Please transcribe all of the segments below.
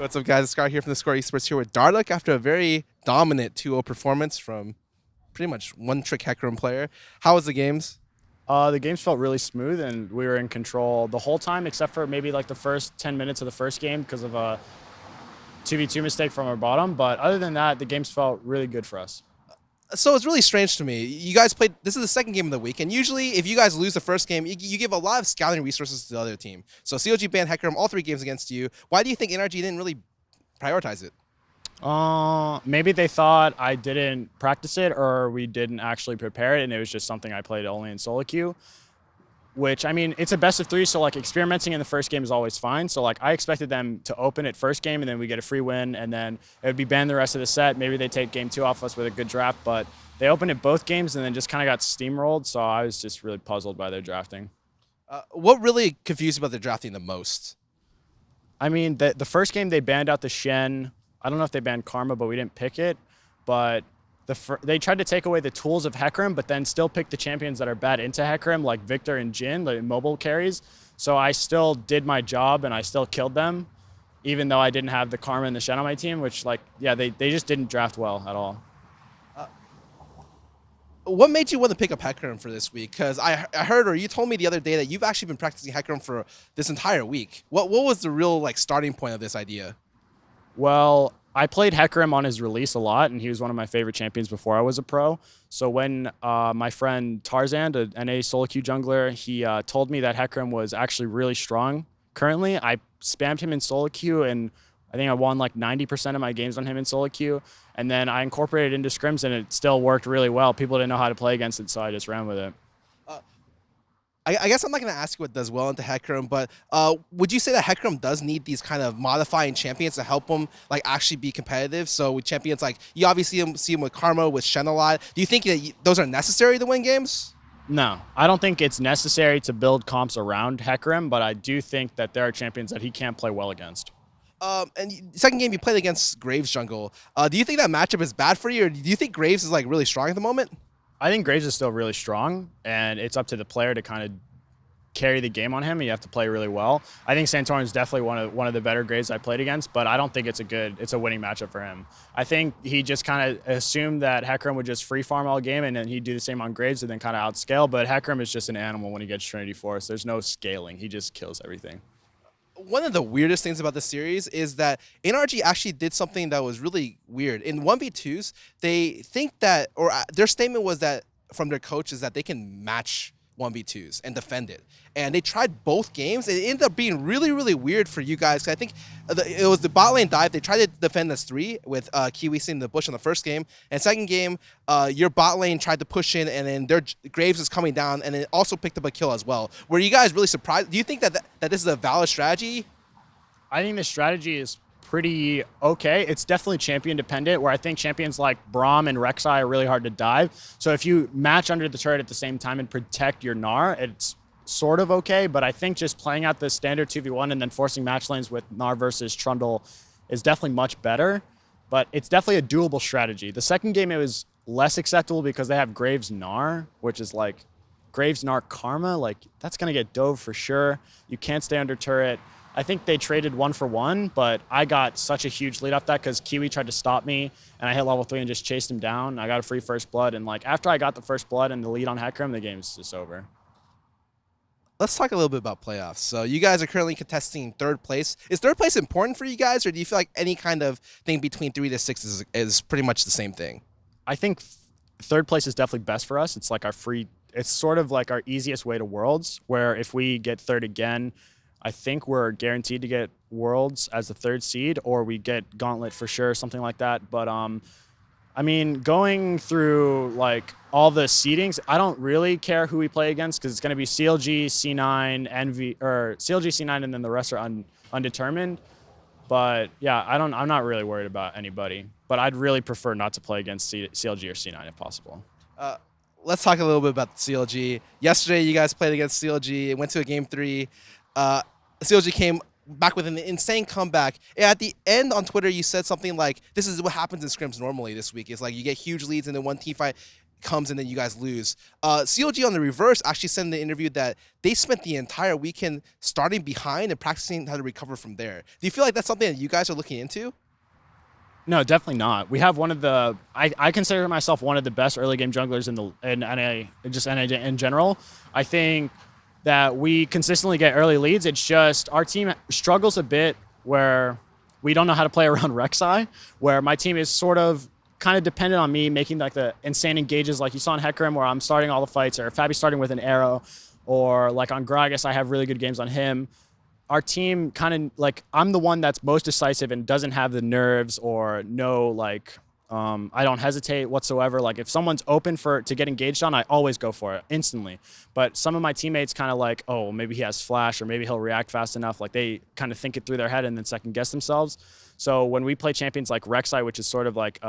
What's up, guys? It's Scarra here from theScore eSports here with Dardoch after a very dominant 2-0 performance from pretty much one-trick Heck Room player. How was the games? The games felt really smooth, and we were in control the whole time, except for maybe like the first 10 minutes of the first game because of a 2v2 mistake from our bottom. But other than that, the games felt really good for us. So it's really strange to me. You guys played, this is the second game of the week, and usually if you guys lose the first game, you give a lot of scouting resources to the other team. So COG banned Heck Room all 3 games against you. Why do you think NRG didn't really prioritize it? Maybe they thought I didn't practice it or we didn't actually prepare it, and it was just something I played only in solo queue. Which, I mean, it's a best of 3, so like experimenting in the first game is always fine. So like I expected them to open it first game and then we get a free win and then it would be banned the rest of the set. Maybe they take game 2 off us with a good draft, but they opened it both games and then just kind of got steamrolled. So I was just really puzzled by their drafting. What really confused you about the drafting the most? I mean, the first game they banned out the Shen. I don't know if they banned Karma, but we didn't pick it. But they tried to take away the tools of Hecarim, but then still pick the champions that are bad into Hecarim, like Victor and Jin, the mobile carries. So I still did my job and I still killed them, even though I didn't have the Karma and the Shen on my team, which, like, yeah, they just didn't draft well at all. What made you want to pick up Hecarim for this week? Because I heard, or you told me the other day, that you've actually been practicing Hecarim for this entire week. What was the real like starting point of this idea? Well, I played Hecarim on his release a lot, and he was one of my favorite champions before I was a pro. So when my friend Tarzan, an NA solo queue jungler, he told me that Hecarim was actually really strong currently, I spammed him in solo queue, and I think I won like 90% of my games on him in solo queue. And then I incorporated it into scrims, and it still worked really well. People didn't know how to play against it, so I just ran with it. I guess I'm not going to ask you what does well into Hecarim, but would you say that Hecarim does need these kind of modifying champions to help him like actually be competitive? So with champions like, you obviously see him with Karma, with Shen a lot. Do you think that those are necessary to win games? No, I don't think it's necessary to build comps around Hecarim, but I do think that there are champions that he can't play well against. And second game you played against Graves jungle. Do you think that matchup is bad for you, or do you think Graves is like really strong at the moment? I think Graves is still really strong, and it's up to the player to kind of carry the game on him, and you have to play really well. I think Santorin is definitely one of the better Graves I played against, but I don't think it's a winning matchup for him. I think he just kind of assumed that Hecarim would just free farm all game, and then he'd do the same on Graves and then kind of outscale, but Hecarim is just an animal when he gets Trinity Force. There's no scaling. He just kills everything. One of the weirdest things about this series is that NRG actually did something that was really weird. In 1v2s, they think that, or their statement was that from their coach is that they can match 1v2s and defend it. And they tried both games. It ended up being really, really weird for you guys. I think it was the bot lane dive. They tried to defend this 3 with Kiwi in the bush in the first game. And second game, your bot lane tried to push in, and then their Graves is coming down, and it also picked up a kill as well. Were you guys really surprised? Do you think that this is a valid strategy? I think the strategy is pretty okay. It's definitely champion dependent, where I think champions like Braum and Rek'Sai are really hard to dive. So if you match under the turret at the same time and protect your Gnar, it's sort of okay. But I think just playing out the standard 2v1 and then forcing match lanes with Gnar versus Trundle is definitely much better. But it's definitely a doable strategy. The second game, it was less acceptable because they have Graves Gnar, which is like Graves Gnar Karma. Like, that's going to get dove for sure. You can't stay under turret. I think they traded 1-for-1, but I got such a huge lead off that because Kiwi tried to stop me, and I hit level 3 and just chased him down. I got a free first blood, and like after I got the first blood and the lead on Hecarim, the game's just over. Let's talk a little bit about playoffs. So you guys are currently contesting 3rd place. Is 3rd place important for you guys, or do you feel like any kind of thing between 3 to 6 is pretty much the same thing? I think 3rd place is definitely best for us. It's like it's sort of like our easiest way to Worlds, where if we get 3rd again, I think we're guaranteed to get Worlds as the 3rd seed, or we get Gauntlet for sure, something like that. But I mean, going through like all the seedings, I don't really care who we play against because it's going to be CLG, C9, NV, or CLG, C9, and then the rest are undetermined. But yeah, I'm not really worried about anybody. But I'd really prefer not to play against CLG or C9 if possible. Let's talk a little bit about CLG. Yesterday, you guys played against CLG. It went to a game 3. CLG came back with an insane comeback. And at the end on Twitter, you said something like, this is what happens in scrims normally this week. It's like you get huge leads in the one team fight. comes and then you guys lose. COG on the reverse actually said in the interview that they spent the entire weekend starting behind and practicing how to recover from there. Do you feel like that's something that you guys are looking into? No, definitely not. We have one of the. I consider myself one of the best early game junglers in NA, just NA in general. I think that we consistently get early leads. It's just our team struggles a bit where we don't know how to play around Rek'Sai, where my team is sort of kind of dependent on me making like the insane engages like you saw in Hecarim where I'm starting all the fights, or Fabi's starting with an arrow, or like on Gragas I have really good games on him. Our team kind of like, I'm the one that's most decisive and doesn't have the nerves or no like, I don't hesitate whatsoever. Like if someone's open to get engaged on, I always go for it instantly. But some of my teammates kind of like, oh, maybe he has flash or maybe he'll react fast enough. Like they kind of think it through their head and then second guess themselves. So when we play champions like Rek'Sai, which is sort of like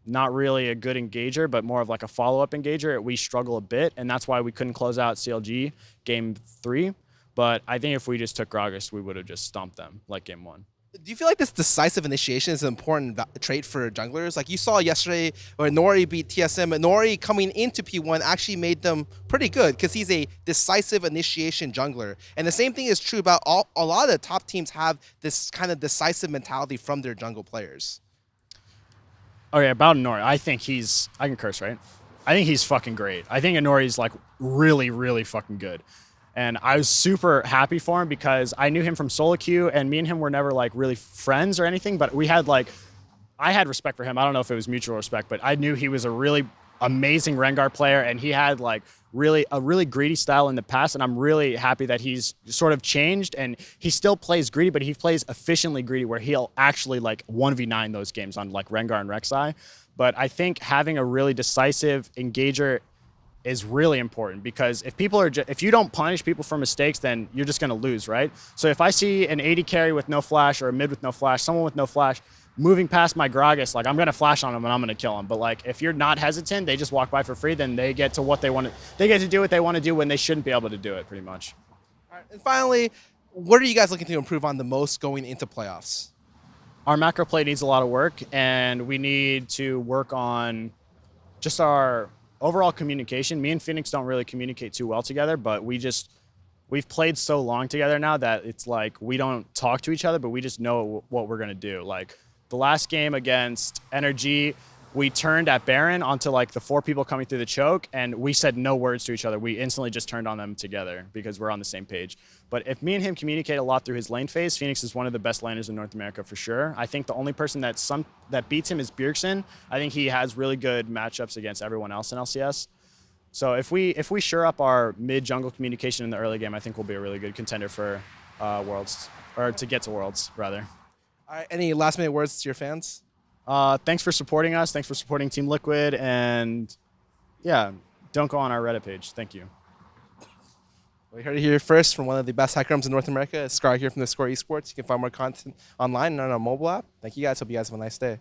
not really a good engager, but more of like a follow-up engager, we struggle a bit. And that's why we couldn't close out CLG game 3. But I think if we just took Gragas, we would have just stomped them like game 1. Do you feel like this decisive initiation is an important trait for junglers? Like you saw yesterday where Inori beat TSM, Inori coming into P1 actually made them pretty good because he's a decisive initiation jungler. And the same thing is true about a lot of the top teams have this kind of decisive mentality from their jungle players. Okay, about Inori, I think I can curse, right? I think he's fucking great. I think Inori's like really, really fucking good. And I was super happy for him because I knew him from solo queue, and me and him were never like really friends or anything, but we had like, I had respect for him. I don't know if it was mutual respect, but I knew he was a really amazing Rengar player, and he had like a really greedy style in the past, and I'm really happy that he's sort of changed, and he still plays greedy, but he plays efficiently greedy where he'll actually like 1v9 those games on like Rengar and Rek'Sai. But I think having a really decisive engager is really important because if you don't punish people for mistakes, then you're just going to lose, right? So if I see an AD carry with no flash or a mid with no flash, someone with no flash moving past my Gragas, like I'm going to flash on him and I'm going to kill him. But like if you're not hesitant, they just walk by for free, then they get to what they want to. They get to do what they want to do when they shouldn't be able to do it, pretty much. All right, and finally, what are you guys looking to improve on the most going into playoffs? Our macro play needs a lot of work, and we need to work on just our overall communication. Me and Phoenix don't really communicate too well together, but we've played so long together now that it's like we don't talk to each other, but we just know what we're gonna do. Like the last game against Energy, we turned at Baron onto like the 4 people coming through the choke, and we said no words to each other. We instantly just turned on them together because we're on the same page. But if me and him communicate a lot through his lane phase, Phoenix is one of the best laners in North America for sure. I think the only person that beats him is Bjergsen. I think he has really good matchups against everyone else in LCS. So if we shore up our mid-jungle communication in the early game, I think we'll be a really good contender for Worlds, or to get to Worlds, rather. All right, any last-minute words to your fans? Thanks for supporting us. Thanks for supporting Team Liquid. And yeah, don't go on our Reddit page. Thank you. We heard it here first from one of the best hackrooms in North America. It's Scarra here from theScore eSports. You can find more content online and on our mobile app. Thank you guys. Hope you guys have a nice day.